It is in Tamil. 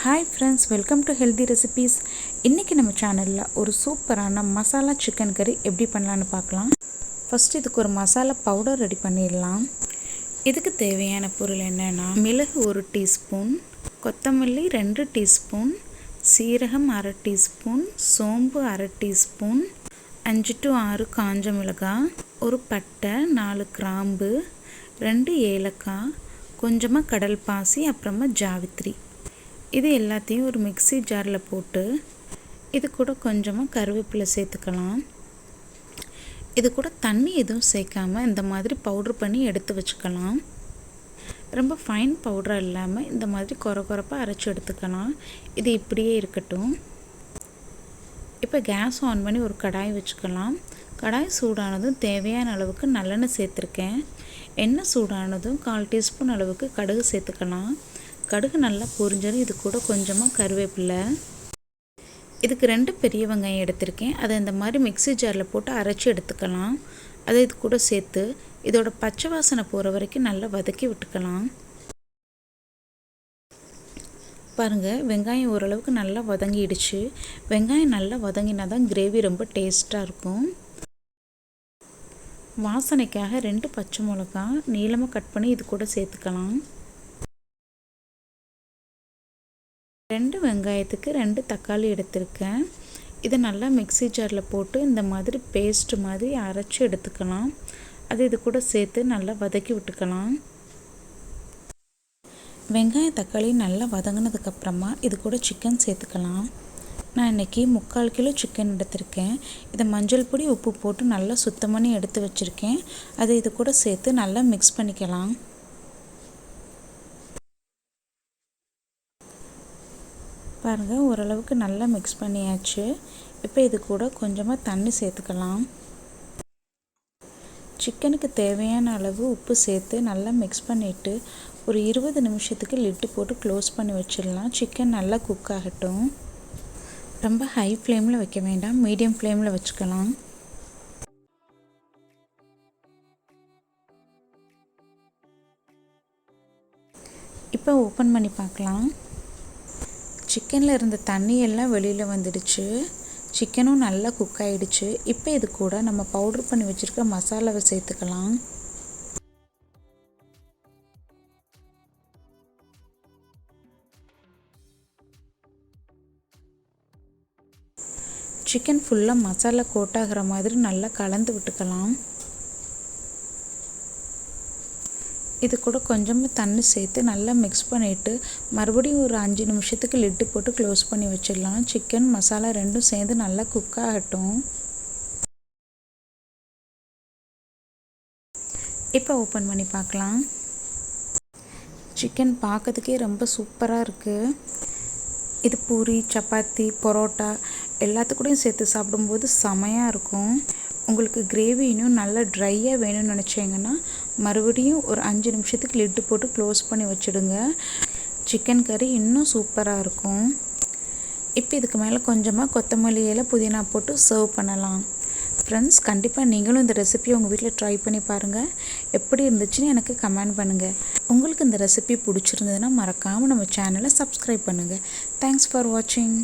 Hi friends, welcome to healthy recipes. இன்றைக்கி நம்ம சேனலில் ஒரு சூப்பரான மசாலா சிக்கன் கறி எப்படி பண்ணலான்னு பார்க்கலாம். ஃபஸ்ட்டு இதுக்கு ஒரு மசாலா பவுடர் ரெடி பண்ணிடலாம். இதுக்கு தேவையான பொருள் என்னென்னா, மிளகு 1 டீஸ்பூன், கொத்தமல்லி 2 டீஸ்பூன், சீரகம் 1/2 டீஸ்பூன், சோம்பு 1/2 டீஸ்பூன், 5 to 6 காஞ்ச மிளகாய், ஒரு பட்டை, 4 கிராம்பு, 2 ஏலக்காய், கொஞ்சமாக கடல் பாசி, அப்புறமா ஜாவித்ரி. இது எல்லாத்தையும் ஒரு மிக்ஸி ஜாரில் போட்டு இது கூட கொஞ்சமாக கருவேப்பிலை சேர்த்துக்கலாம். இது கூட தண்ணி எதுவும் சேர்க்காமல் இந்த மாதிரி பவுட்ரு பண்ணி எடுத்து வச்சுக்கலாம். ரொம்ப ஃபைன் பவுடராக இல்லாமல் இந்த மாதிரி கொரப்பாக அரைச்சி எடுத்துக்கலாம். இது இப்படியே இருக்கட்டும். இப்போ கேஸ் ஆன் பண்ணி ஒரு கடாய் வச்சுக்கலாம். கடாய் சூடானதும் தேவையான அளவுக்கு நல்லெண்ணெய் சேர்த்துருக்கேன். எண்ணெய் சூடானதும் 1/4 டீஸ்பூன் அளவுக்கு கடுகு சேர்த்துக்கலாம். கடுகு நல்லா பொரிஞ்சதும் இது கூட கொஞ்சமாக கருவேப்பிலை. இதுக்கு 2 பெரிய வெங்காயம் எடுத்திருக்கேன். அதை இந்த மாதிரி மிக்ஸி ஜாரில் போட்டு அரைச்சி எடுத்துக்கலாம். அதை இது கூட சேர்த்து இதோட பச்சை வாசனை போகிற வரைக்கும் நல்லா வதக்கி விட்டுக்கலாம். பாருங்கள், வெங்காயம் ஓரளவுக்கு நல்லா வதங்கிடுச்சு. வெங்காயம் நல்லா வதங்கினா தான் கிரேவி ரொம்ப டேஸ்ட்டாக இருக்கும். வாசனைக்காக 2 பச்சை மிளகாய் நீளமாக கட் பண்ணி இது கூட சேர்த்துக்கலாம். 2 வெங்காயத்துக்கு 2 தக்காளி எடுத்திருக்கேன். இதை நல்லா மிக்ஸி ஜாரில் போட்டு இந்த மாதிரி பேஸ்ட் மாதிரி அரைச்சி எடுத்துக்கலாம். அது இது கூட சேர்த்து நல்லா வதக்கி விட்டுக்கலாம். வெங்காயம் தக்காளி நல்லா வதங்கினதுக்கப்புறமா இது கூட சிக்கன் சேர்த்துக்கலாம். நான் இன்றைக்கி 3/4 கிலோ சிக்கன் எடுத்திருக்கேன். இதை மஞ்சள் பொடி உப்பு போட்டு நல்லா சுத்தம் பண்ணி எடுத்து வச்சுருக்கேன். அதை இது கூட சேர்த்து நல்லா மிக்ஸ் பண்ணிக்கலாம். பாருங்கள், ஓரளவுக்கு நல்லா மிக்ஸ் பண்ணியாச்சு. இப்போ இது கூட கொஞ்சமாக தண்ணி சேர்த்துக்கலாம். சிக்கனுக்கு தேவையான அளவு உப்பு சேர்த்து நல்லா மிக்ஸ் பண்ணிவிட்டு ஒரு 20 நிமிஷத்துக்கு லிட்டு போட்டு க்ளோஸ் பண்ணி வச்சிடலாம். சிக்கன் நல்லா குக் ஆகட்டும். ரொம்ப ஹை ஃப்ளேமில் வைக்க வேண்டாம், மீடியம் ஃப்ளேமில் வச்சுக்கலாம். இப்போ ஓப்பன் பண்ணி பார்க்கலாம். சிக்கனில் இருந்த தண்ணி எல்லாம் வெளியில் வந்துடுச்சு. சிக்கனும் நல்லா குக் ஆகிடுச்சு. இப்போ இது கூட நம்ம பவுட்ரு பண்ணி வச்சுருக்க மசாலாவை சேர்த்துக்கலாம். சிக்கன் ஃபுல்லாக மசாலா கோட் ஆகிற மாதிரி நல்லா கலந்து விட்டுக்கலாம். இது கூட கொஞ்சமாக தண்ணி சேர்த்து நல்லா மிக்ஸ் பண்ணிவிட்டு மறுபடியும் ஒரு 5 நிமிஷத்துக்கு லிட்டு போட்டு க்ளோஸ் பண்ணி வச்சிடலாம். சிக்கன் மசாலா ரெண்டும் சேர்ந்து நல்லா குக் ஆகட்டும். இப்போ ஓப்பன் பண்ணி பார்க்கலாம். சிக்கன் பார்க்கறதுக்கே ரொம்ப சூப்பராக இருக்குது. இது பூரி, சப்பாத்தி, பரோட்டா எல்லாத்துக்கூடையும் சேர்த்து சாப்பிடும்போது செமையாக இருக்கும். உங்களுக்கு கிரேவி இன்னும் நல்லா ட்ரையாக வேணும்னு நினச்சிங்கன்னா மறுபடியும் ஒரு 5 நிமிஷத்துக்கு லிட்டு போட்டு க்ளோஸ் பண்ணி வச்சுடுங்க. சிக்கன் கறி இன்னும் சூப்பராக இருக்கும். இப்போ இதுக்கு மேலே கொஞ்சமாக கொத்தமல்லி இலை, புதினா போட்டு சர்வ் பண்ணலாம். ஃப்ரெண்ட்ஸ், கண்டிப்பாக நீங்களும் இந்த ரெசிபியை உங்கள் வீட்டில் ட்ரை பண்ணி பாருங்கள். எப்படி இருந்துச்சுன்னு எனக்கு கமெண்ட் பண்ணுங்கள். உங்களுக்கு இந்த ரெசிபி பிடிச்சிருந்ததுன்னா மறக்காமல் நம்ம சேனலை சப்ஸ்கிரைப் பண்ணுங்கள். தேங்க்ஸ் ஃபார் வாட்சிங்.